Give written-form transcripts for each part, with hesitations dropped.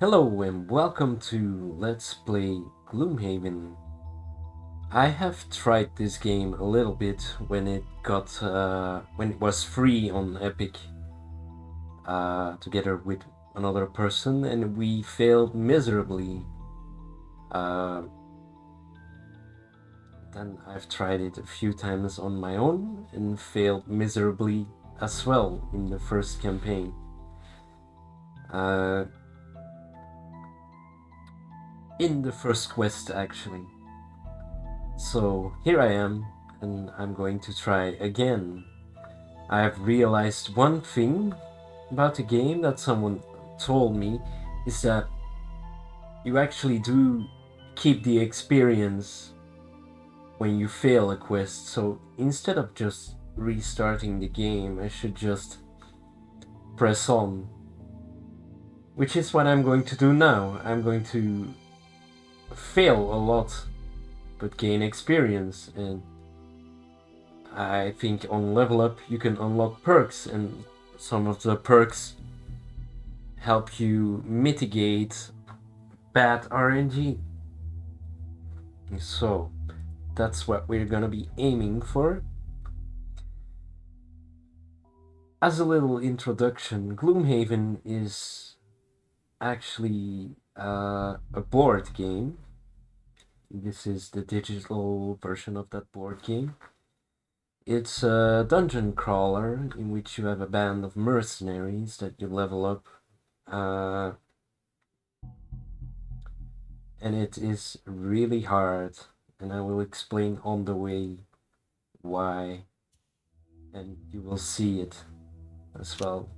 Hello and welcome to Let's Play Gloomhaven. I have tried this game a little bit when it was free on Epic, together with another person, and we failed miserably. Then I've tried it a few times on my own and failed miserably as well in the first campaign. In the first quest, actually. So here I am, and I'm going to try again. I have realized one thing about the game that someone told me is that you actually do keep the experience when you fail a quest. So instead of just restarting the game, I should just press on. Which is what I'm going to do now. I'm going to fail a lot, but gain experience, and I think on level up you can unlock perks, and some of the perks help you mitigate bad RNG. So that's what we're gonna be aiming for. As a little introduction, Gloomhaven is actually a board game. This is the digital version of that board game. It's a dungeon crawler in which you have a band of mercenaries that you level up. And it is really hard, and I will explain on the way why, and you will see it as well.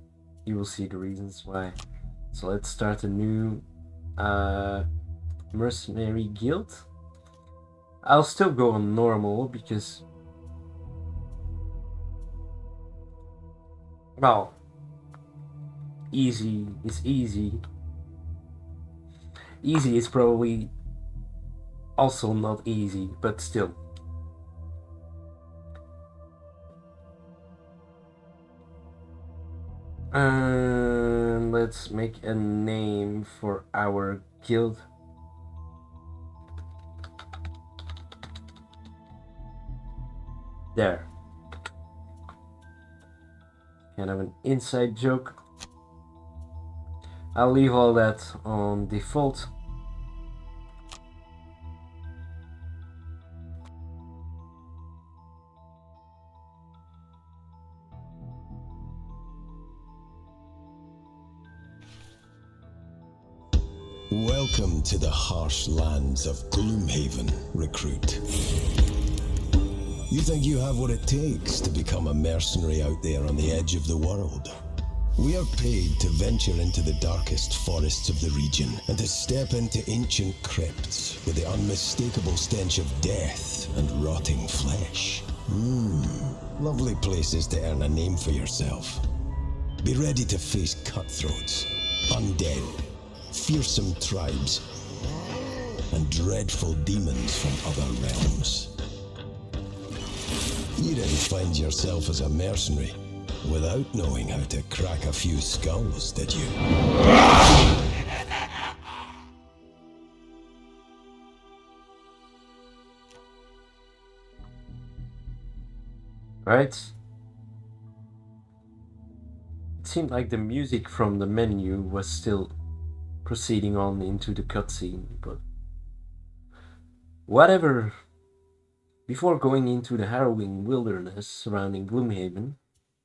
You will see the reasons why. So let's start a new mercenary guild. I'll still go on normal because, well, easy is easy. Easy is probably also not easy, but still. And let's make a name for our guild. There. Kind of an inside joke. I'll leave all that on default. Welcome to the harsh lands of Gloomhaven, recruit. You think you have what it takes to become a mercenary out there on the edge of the world? We are paid to venture into the darkest forests of the region and to step into ancient crypts with the unmistakable stench of death and rotting flesh. Lovely places to earn a name for yourself. Be ready to face cutthroats, undead, fearsome tribes, and dreadful demons from other realms. You didn't find yourself as a mercenary without knowing how to crack a few skulls, did you? Right? It seemed like the music from the menu was still proceeding on into the cutscene, but whatever. Before going into the harrowing wilderness surrounding Gloomhaven,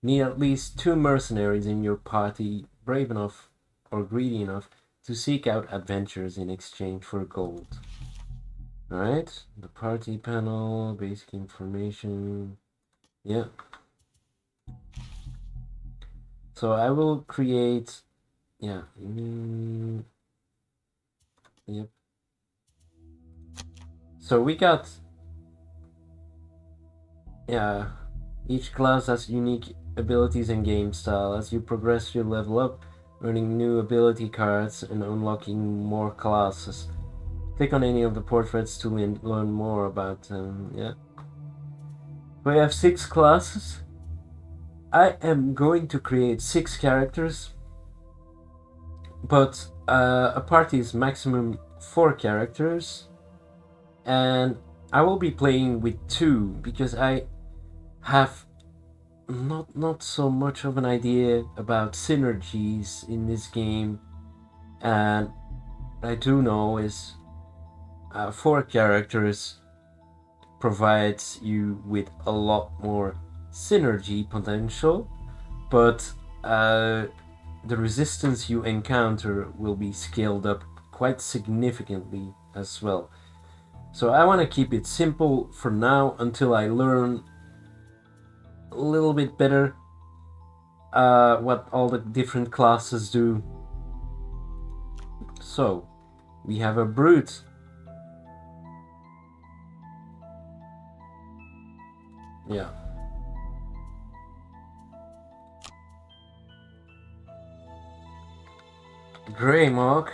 need at least 2 mercenaries in your party brave enough or greedy enough to seek out adventures in exchange for gold. Alright, the party panel, basic information, yeah. So I will create, yeah, yep. So we got, yeah, each class has unique abilities and game style. As you progress, you level up, earning new ability cards and unlocking more classes. Click on any of the portraits to learn more about them, yeah. We have 6 classes. I am going to create 6 characters but a party is maximum 4 characters, and I will be playing with 2 because I have not so much of an idea about synergies in this game, and I do know is 4 characters provides you with a lot more synergy potential, but the resistance you encounter will be scaled up quite significantly as well. So I want to keep it simple for now until I learn a little bit better what all the different classes do. So we have a brute. Yeah. Greymark.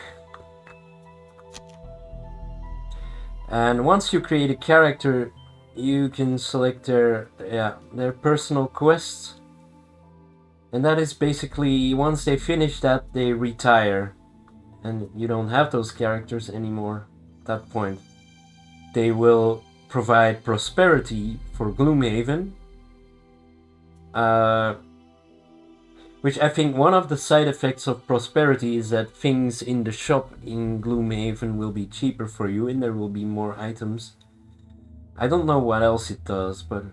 And once you create a character, you can select their personal quests. And that is basically, once they finish that, they retire. And you don't have those characters anymore at that point. They will provide prosperity for Gloomhaven. Which I think one of the side effects of prosperity is that things in the shop in Gloomhaven will be cheaper for you and there will be more items. I don't know what else it does, but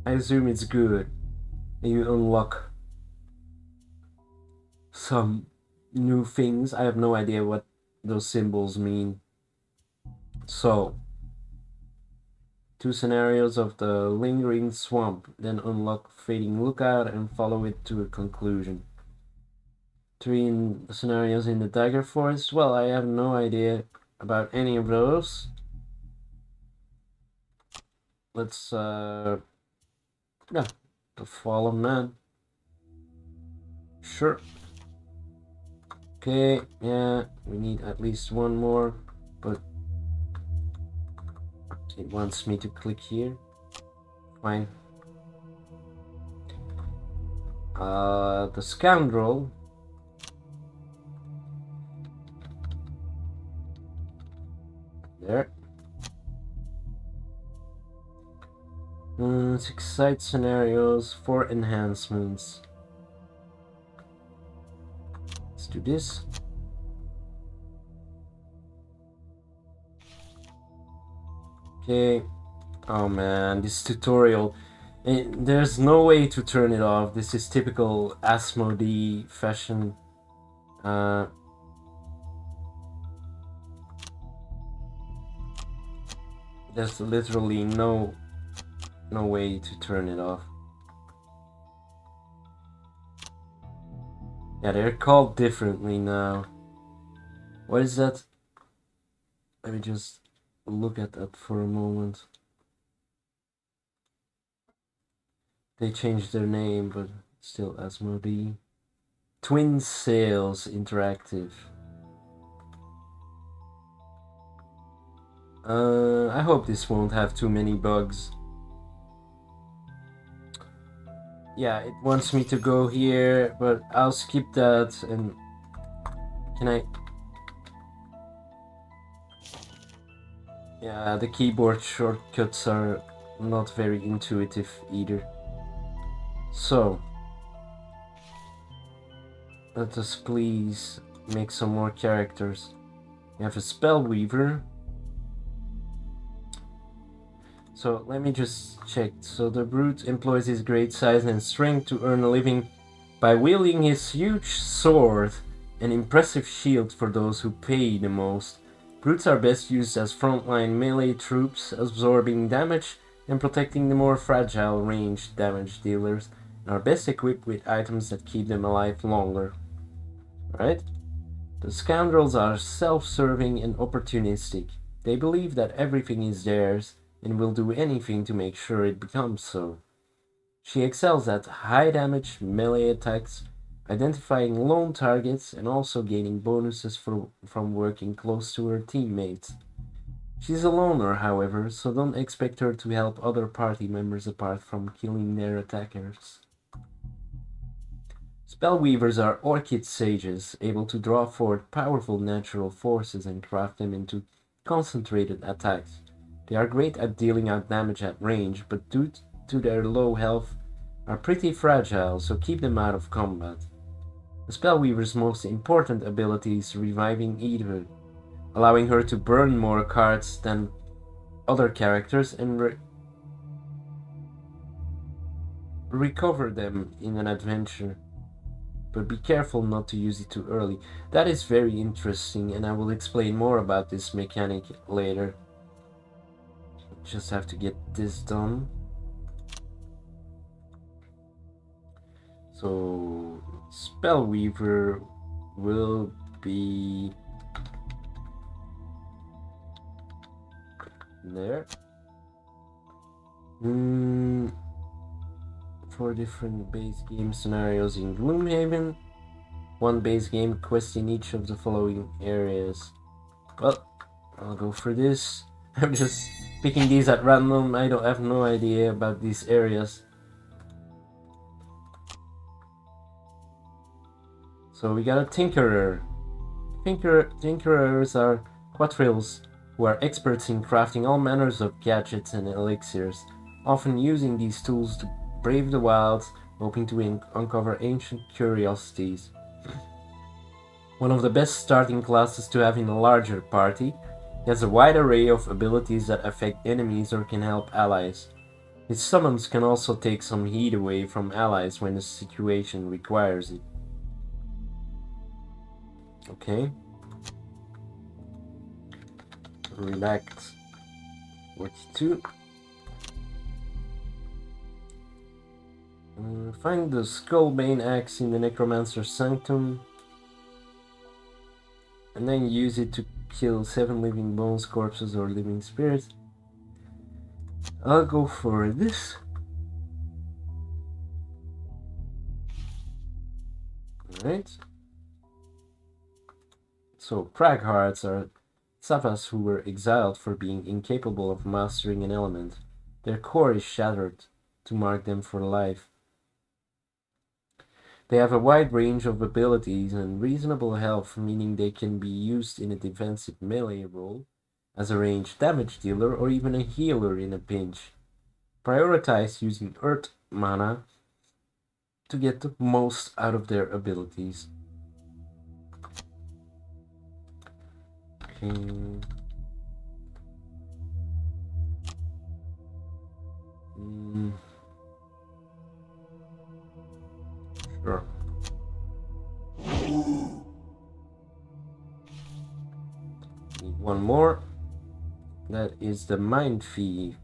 I assume it's good. And you unlock some new things. I have no idea what those symbols mean. So, 2 scenarios of the lingering swamp, then unlock fading lookout and follow it to a conclusion. 3 scenarios in the dagger forest. Well, I have no idea about any of those. Let's the fallen man. Sure. Okay, yeah, we need at least one more, but it wants me to click here. Fine. The scoundrel. There. 6 side scenarios, 4 enhancements. Let's do this. Okay. Oh man, this tutorial. There's no way to turn it off. This is typical Asmodee fashion. There's literally no way to turn it off. Yeah, they're called differently now. What is that? Let me just look at that for a moment. They changed their name, but still Asmodee. Twin Sails Interactive. I hope this won't have too many bugs. Yeah, it wants me to go here, but I'll skip that. And can I? Yeah, the keyboard shortcuts are not very intuitive either. So, let us please make some more characters. We have a Spellweaver. So let me just check. So the brute employs his great size and strength to earn a living by wielding his huge sword, an impressive shield for those who pay the most. Brutes are best used as frontline melee troops, absorbing damage and protecting the more fragile ranged damage dealers, and are best equipped with items that keep them alive longer. Right? The scoundrels are self-serving and opportunistic. They believe that everything is theirs and will do anything to make sure it becomes so. She excels at high damage melee attacks, identifying lone targets, and also gaining bonuses from working close to her teammates. She's a loner, however, so don't expect her to help other party members apart from killing their attackers. Spellweavers are orchid sages, able to draw forth powerful natural forces and craft them into concentrated attacks. They are great at dealing out damage at range, but due to their low health, are pretty fragile, so keep them out of combat. The Spellweaver's most important ability is Reviving Eve, allowing her to burn more cards than other characters and recover them in an adventure. But be careful not to use it too early. That is very interesting, and I will explain more about this mechanic later. Just have to get this done. So, Spellweaver will be there. 4 different base game scenarios in Gloomhaven. 1 base game quest in each of the following areas. Well, I'll go for this. I'm just picking these at random. I have no idea about these areas. So we got a Tinkerer. Tinkerers are quadrilles who are experts in crafting all manners of gadgets and elixirs, often using these tools to brave the wilds, hoping to uncover ancient curiosities. One of the best starting classes to have in a larger party, he has a wide array of abilities that affect enemies or can help allies. His summons can also take some heat away from allies when the situation requires it. Okay. Relax. 42. Find the Skullbane axe in the Necromancer's Sanctum, and then use it to kill 7 living bones, corpses, or living spirits. I'll go for this. Alright. So, Craghards are Savas who were exiled for being incapable of mastering an element. Their core is shattered to mark them for life. They have a wide range of abilities and reasonable health, meaning they can be used in a defensive melee role, as a ranged damage dealer, or even a healer in a pinch. Prioritize using Earth mana to get the most out of their abilities. Okay. Sure. Need one more. That is the Mind Thief.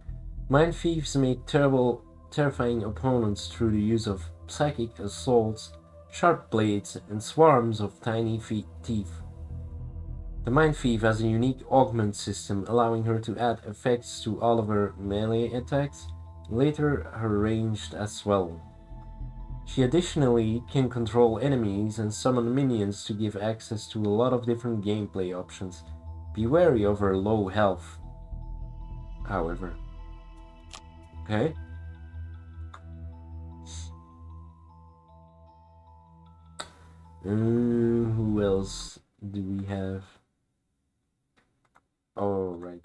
Mind Thieves make terrifying opponents through the use of psychic assaults, sharp blades, and swarms of tiny teeth. The Mind Thief has a unique augment system, allowing her to add effects to all of her melee attacks, later her ranged as well. She additionally can control enemies and summon minions to give access to a lot of different gameplay options. Be wary of her low health, however. Okay. Who else do we have? Oh, right.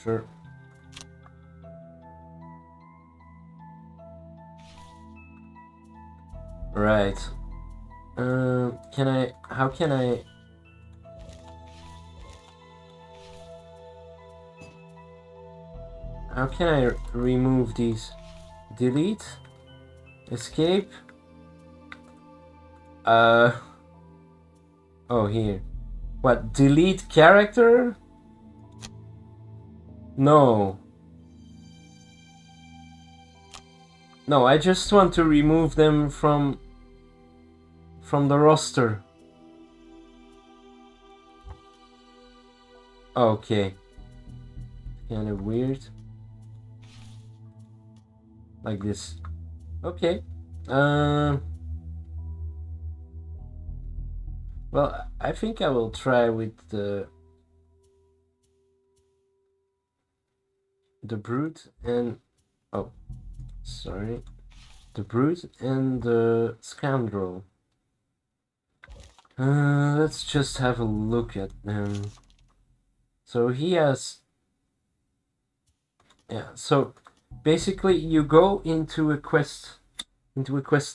Sure. Right. How can I remove these? Delete? Escape? Oh, here. What, delete character? No. No, I just want to remove them from the roster. Okay. Kinda weird. Like this. Okay. Well, I think I will try with the the brute and oh, sorry, the brute and the scoundrel. Let's just have a look at them. So he has, yeah. So basically, you go into a quest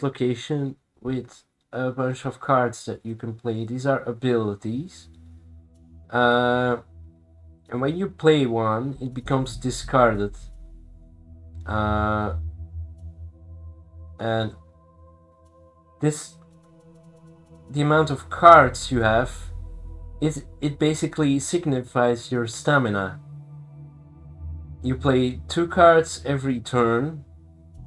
location with a bunch of cards that you can play. These are abilities. And when you play one, it becomes discarded. And the amount of cards you have, it basically signifies your stamina. You play 2 cards every turn,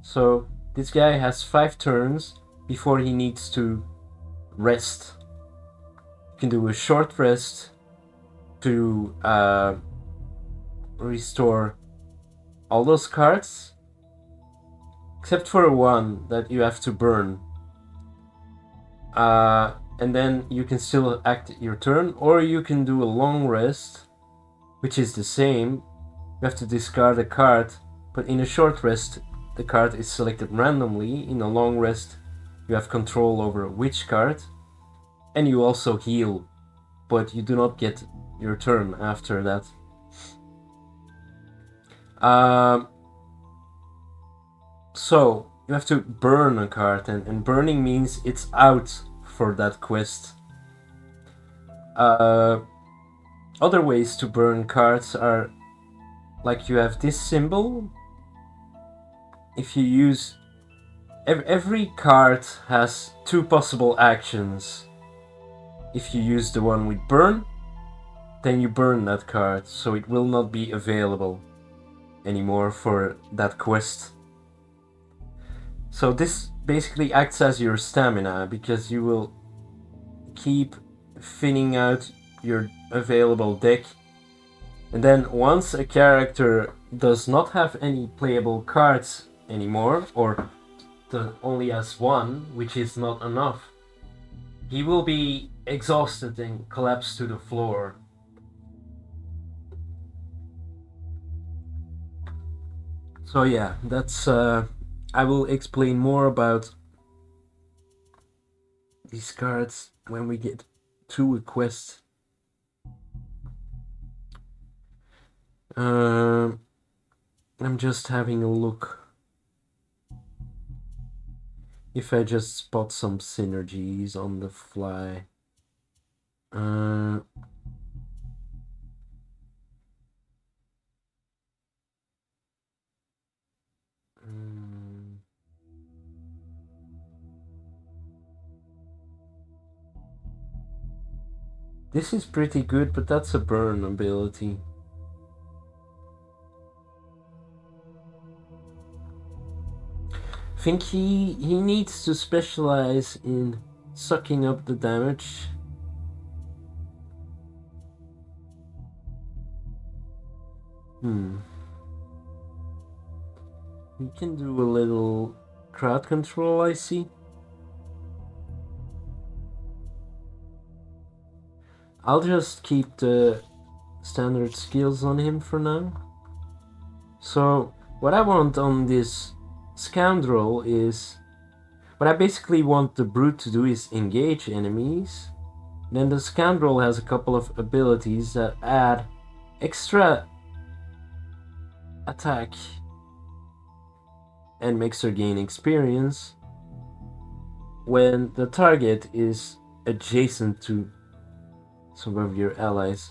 so this guy has 5 turns before he needs to rest. You can do a short rest to restore all those cards, except for one that you have to burn. And then you can still act your turn, or you can do a long rest, which is the same. You have to discard a card, but in a short rest, the card is selected randomly. In a long rest, you have control over which card, and you also heal, but you do not get your turn after that. So you have to burn a card, and burning means it's out for that quest. Other ways to burn cards are like you have this symbol. If you use every card has 2 possible actions. If you use the one with burn, then you burn that card, so it will not be available anymore for that quest. So this basically acts as your stamina, because you will keep thinning out your available deck, and then once a character does not have any playable cards anymore, or only has 1, which is not enough, he will be exhausted and collapse to the floor. So yeah, that's I will explain more about these cards when we get to a quest. I'm just having a look if I just spot some synergies on the fly. This is pretty good, but that's a burn ability. I think he needs to specialize in sucking up the damage. He can do a little crowd control, I see. I'll just keep the standard skills on him for now. So what I want on this scoundrel is, what I basically want the brute to do is engage enemies. Then the scoundrel has a couple of abilities that add extra attack and makes her gain experience when the target is adjacent to some of your allies.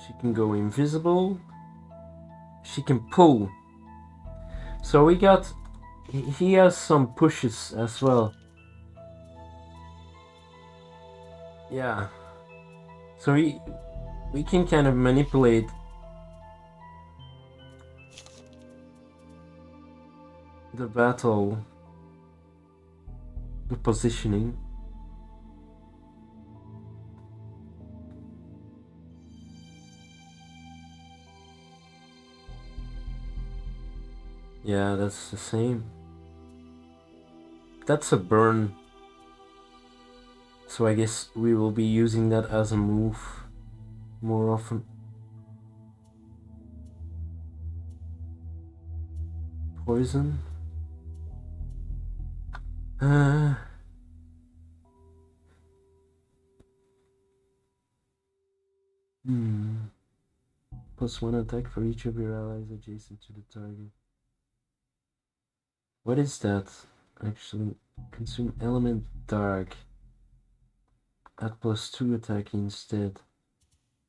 She can go invisible. She can pull. So we got... He has some pushes as well. Yeah. So we can kind of manipulate the battle, the positioning. Yeah, that's the same. That's a burn. So I guess we will be using that as a move more often. Poison. Plus 1 attack for each of your allies adjacent to the target. What is that? Actually, consume element dark. At plus 2 attack instead.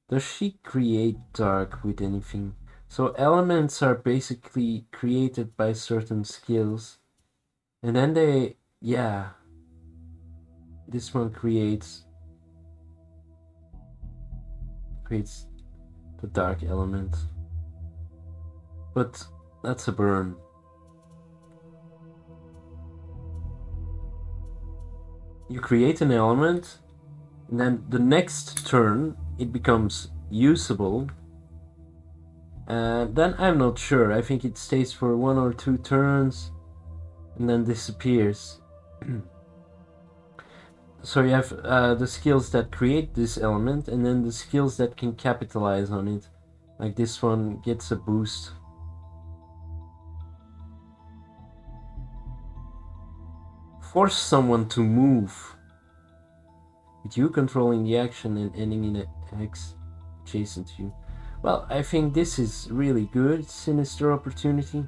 Does she create dark with anything? So elements are basically created by certain skills. And then they, yeah. This one creates the dark element. But that's a burn. You create an element, and then the next turn it becomes usable. And then I'm not sure. I think it stays for 1 or 2 turns and then disappears. So you have the skills that create this element and then the skills that can capitalize on it. Like this one gets a boost. Force someone to move. With you controlling the action and ending in a hex adjacent to you. Well, I think this is really good. Sinister Opportunity.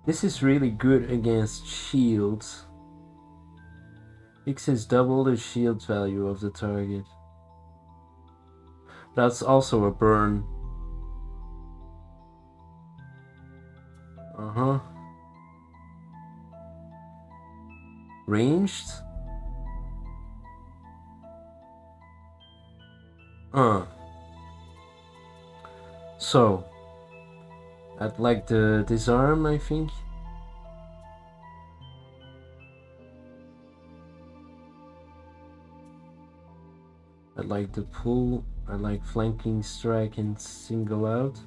This is really good against shields. Fixes double the shield value of the target. That's also a burn. Ranged? So, I'd like the disarm, I think. I'd like the pull. I like flanking strike and single out.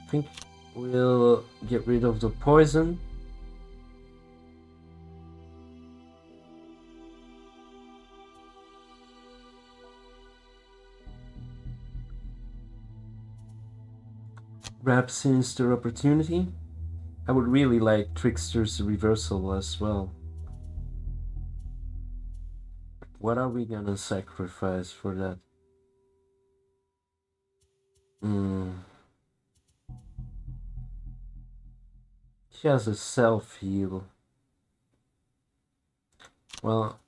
I think we'll get rid of the poison. Grab Sinister Opportunity. I would really like Trickster's Reversal as well. What are we gonna sacrifice for that? She has a self-heal. Well,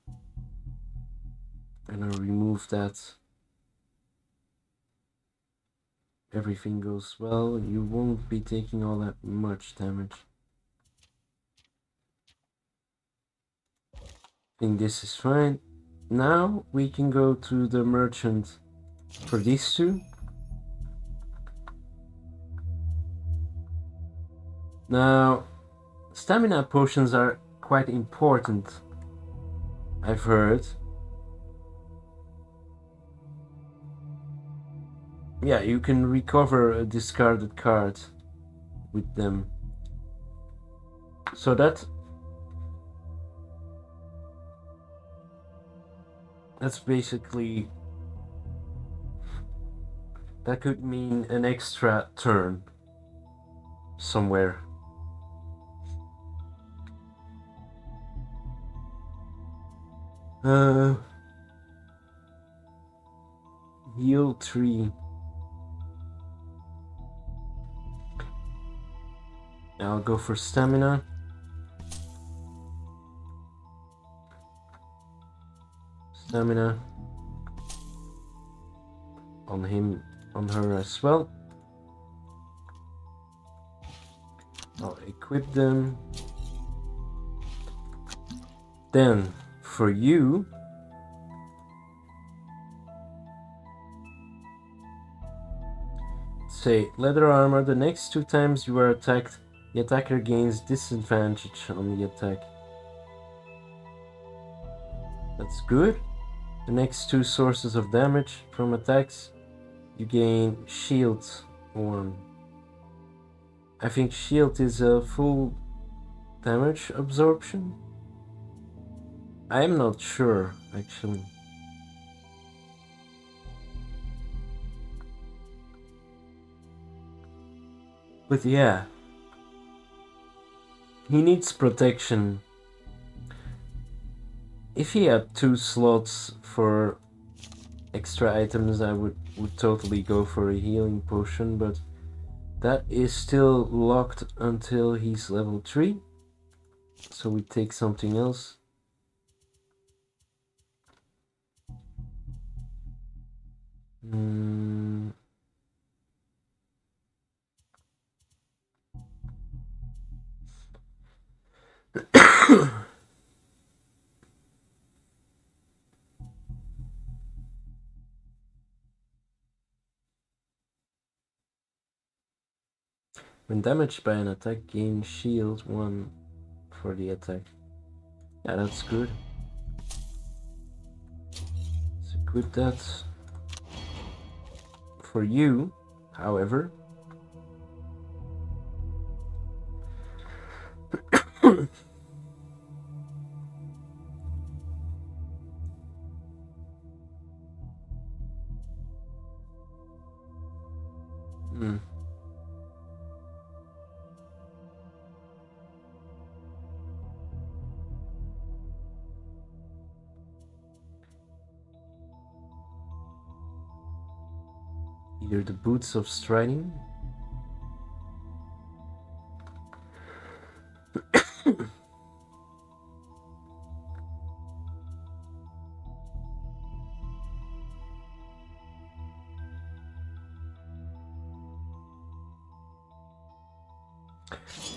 I'm gonna remove that. Everything goes well, you won't be taking all that much damage. I think this is fine. Now we can go to the merchant for these two. Now, stamina potions are quite important, I've heard. Yeah, you can recover a discarded card with them. So that's basically, that could mean an extra turn somewhere. Heal 3. I'll go for stamina. Stamina on him, on her as well. I'll equip them. Then for you, say leather armor. The next 2 times you are attacked, the attacker gains disadvantage on the attack. That's good. The next 2 sources of damage from attacks, you gain shield 1. I think shield is a full damage absorption. I am not sure, actually. But yeah, he needs protection. If he had 2 slots for extra items, I would totally go for a healing potion, but that is still locked until he's level 3. So we take something else. When damaged by an attack, gain shield 1 for the attack. Yeah, that's good. Let's equip that. For you, however, either the boots of striding.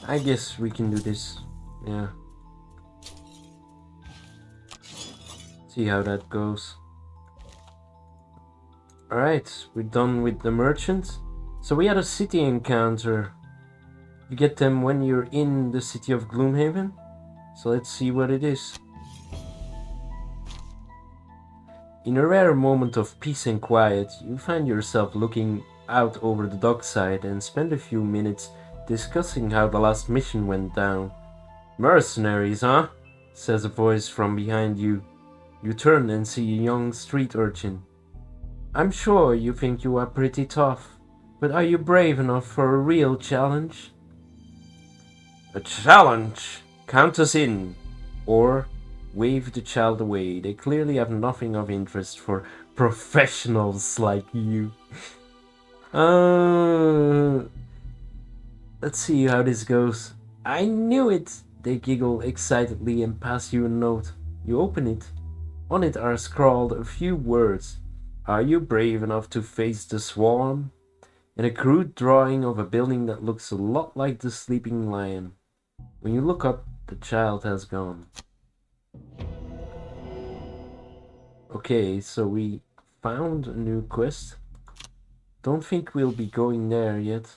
I guess we can do this. Yeah. See how that goes. Alright, we're done with the merchant. So we had a city encounter. You get them when you're in the city of Gloomhaven. So let's see what it is. In a rare moment of peace and quiet, you find yourself looking out over the dockside and spend a few minutes discussing how the last mission went down. Mercenaries, huh? Says a voice from behind you. You turn and see a young street urchin. I'm sure you think you are pretty tough, but are you brave enough for a real challenge? A challenge? Count us in! Or wave the child away. They clearly have nothing of interest for professionals like you. Let's see how this goes. I knew it! They giggle excitedly and pass you a note. You open it. On it are scrawled a few words. Are you brave enough to face the swarm? And a crude drawing of a building that looks a lot like the sleeping lion. When you look up, the child has gone. Okay, so we found a new quest. Don't think we'll be going there yet.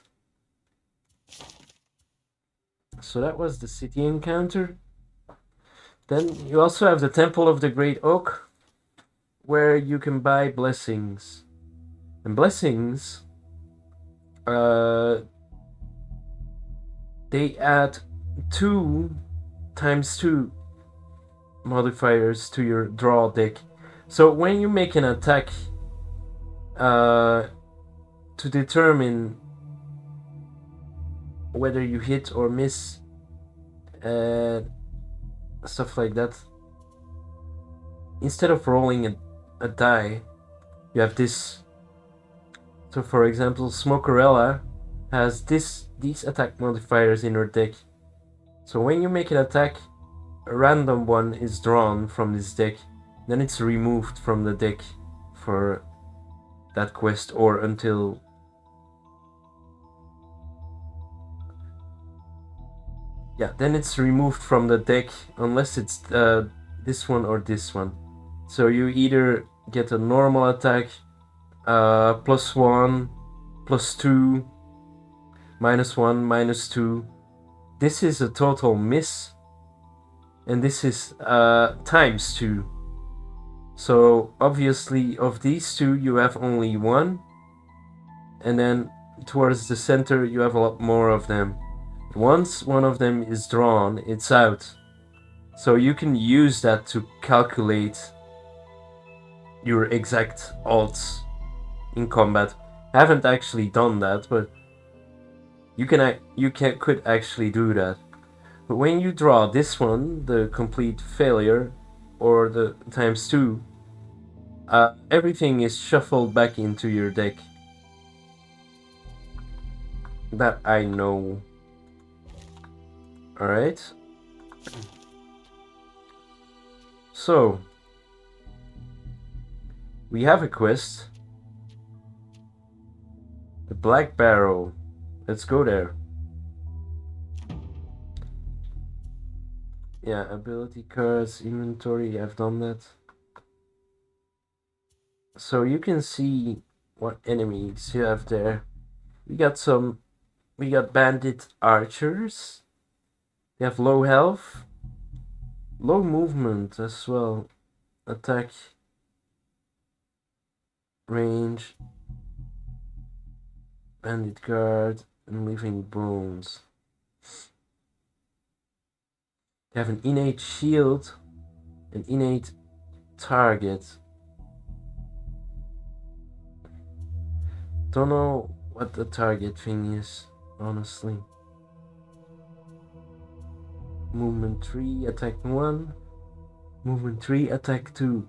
So that was the city encounter. Then you also have the Temple of the Great Oak, where you can buy blessings. And blessings, they add 2 times 2 modifiers to your draw deck. So when you make an attack, to determine whether you hit or miss, stuff like that, instead of rolling a die, you have this. So for example, Smokerella has these attack modifiers in her deck. So when you make an attack, a random one is drawn from this deck, then it's removed from the deck for that quest or until then it's removed from the deck unless it's this one or this one. So you either get a normal attack, +1, +2, -1, -2. This is a total miss, and this is ×2. So obviously of these two you have only one, and then towards the center, you have a lot more of them. Once one of them is drawn, it's out. So you can use that to calculate your exact odds in combat. I haven't actually done that, but could actually do that. But when you draw this one, the complete failure, or the ×2, everything is shuffled back into your deck. That I know. Alright. So, we have a quest. The Black Barrow. Let's go there. Yeah, ability cards, inventory, I've done that. So you can see what enemies you have there. We got bandit archers. They have low health, low movement as well, attack, range, bandit guard, and living bones. They have an innate shield, an innate target. Don't know what the target thing is, honestly. Movement 3, attack 1. Movement 3, attack 2.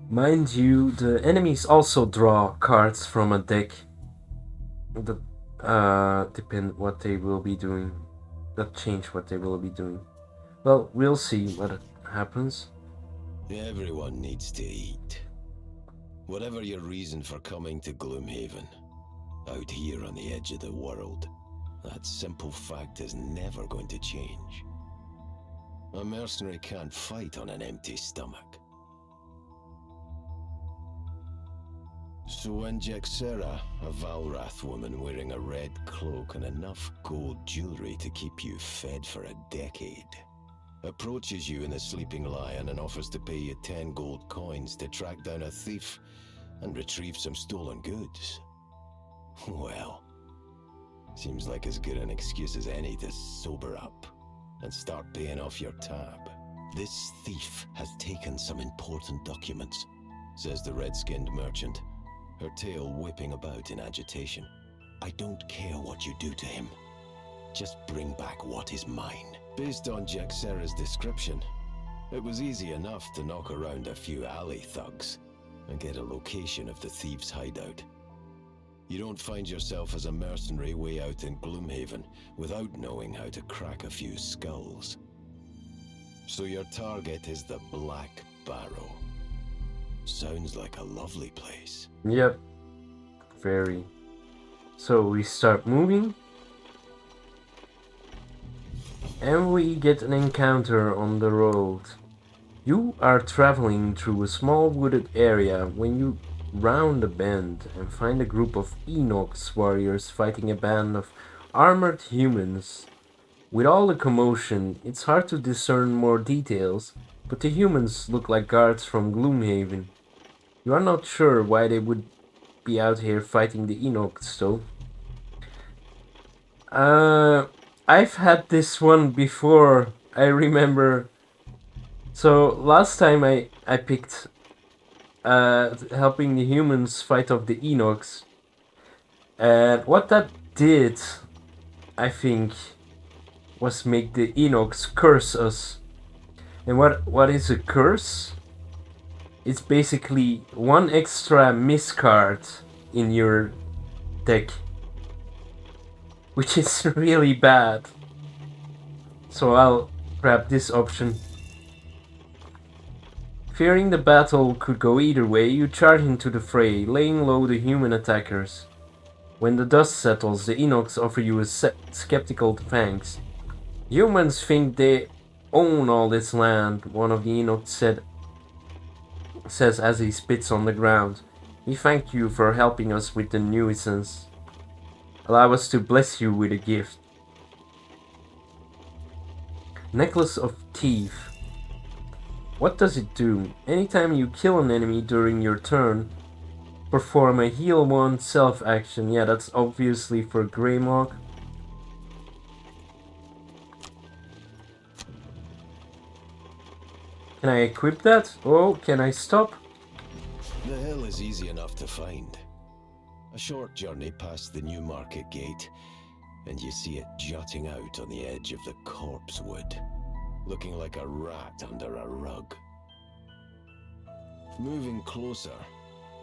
Mind you, the enemies also draw cards from a deck that depend what they will be doing. That change what they will be doing. Well, we'll see what happens. Everyone needs to eat. Whatever your reason for coming to Gloomhaven, out here on the edge of the world, that simple fact is never going to change. A mercenary can't fight on an empty stomach. So when Jexera, a Valrath woman wearing a red cloak and enough gold jewelry to keep you fed for a decade, approaches you in the Sleeping Lion and offers to pay you 10 gold coins to track down a thief and retrieve some stolen goods, well, seems like as good an excuse as any to sober up and start paying off your tab. This thief has taken some important documents, says the red-skinned merchant, her tail whipping about in agitation. I don't care what you do to him. Just bring back what is mine. Based on Jexera's description, it was easy enough to knock around a few alley thugs and get a location of the thief's hideout. You don't find yourself as a mercenary way out in Gloomhaven without knowing how to crack a few skulls. So your target is the Black Barrow. Sounds like a lovely place. Yep, very. So we start moving, and we get an encounter on the road. You are traveling through a small wooded area when you round a bend and find a group of Enox warriors fighting a band of armored humans. With all the commotion, it's hard to discern more details, but the humans look like guards from Gloomhaven. You are not sure why they would be out here fighting the Enox though. I've had this one before, I remember. So last time I picked helping the humans fight off the Enox. And what that did, I think, was make the Enox curse us. And what is a curse? It's basically one extra miscard in your deck, which is really bad. So I'll grab this option. Fearing the battle could go either way, you charge into the fray, laying low the human attackers. When the dust settles, the Enox offer you a skeptical thanks. Humans think they own all this land, one of the Enox says as he spits on the ground. We thank you for helping us with the nuisance. Allow us to bless you with a gift. Necklace of Teeth. What does it do? Anytime you kill an enemy during your turn, Perform a heal one self action. Yeah, that's obviously for Greymog. Can I equip that? Oh, can I stop? The hill is easy enough to find. A short journey past the new market gate, and you see it jutting out on the edge of the corpse wood, looking like a rat under a rug. Moving closer,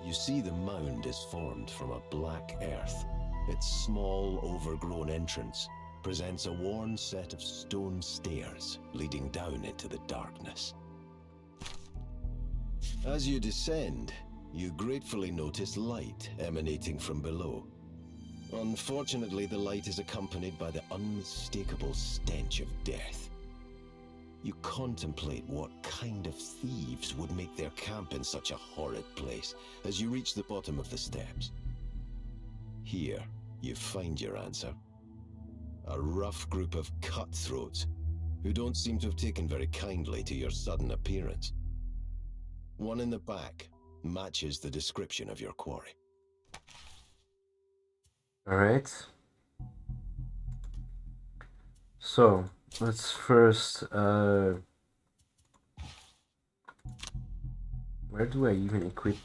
you see the mound is formed from a black earth. Its small, overgrown entrance presents a worn set of stone stairs leading down into the darkness. As you descend, you gratefully notice light emanating from below. Unfortunately, the light is accompanied by the unmistakable stench of death. You contemplate what kind of thieves would make their camp in such a horrid place as you reach the bottom of the steps. Here, you find your answer. A rough group of cutthroats who don't seem to have taken very kindly to your sudden appearance. One in the back matches the description of your quarry. Alright. So, let's first, where do I even equip?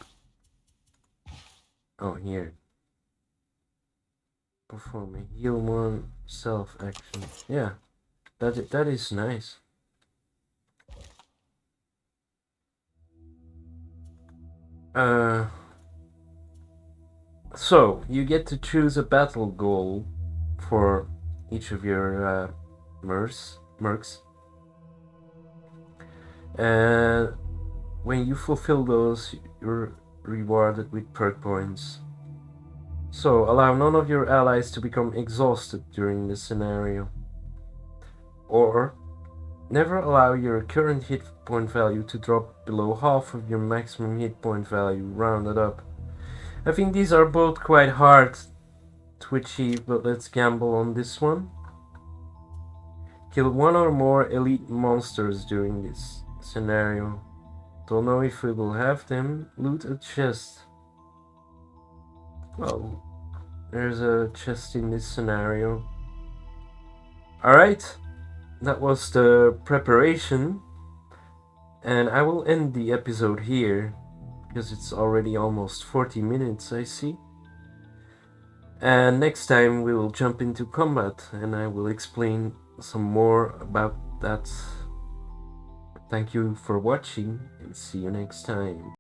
Oh, here. Perform a heal one self action. Yeah, that is nice. So you get to choose a battle goal for each of your mercs, and when you fulfill those, you're rewarded with perk points. So allow none of your allies to become exhausted during this scenario, or never allow your current hit point value to drop below half of your maximum hit point value, rounded up. I think these are both quite hard to achieve, but let's gamble on this one. Kill one or more elite monsters during this scenario. Don't know if we will have them. Loot a chest. Well, there's a chest in this scenario. Alright, that was the preparation. And I will end the episode here, because it's already almost 40 minutes, I see. And next time we will jump into combat and I will explain some more about that. Thank you for watching and see you next time.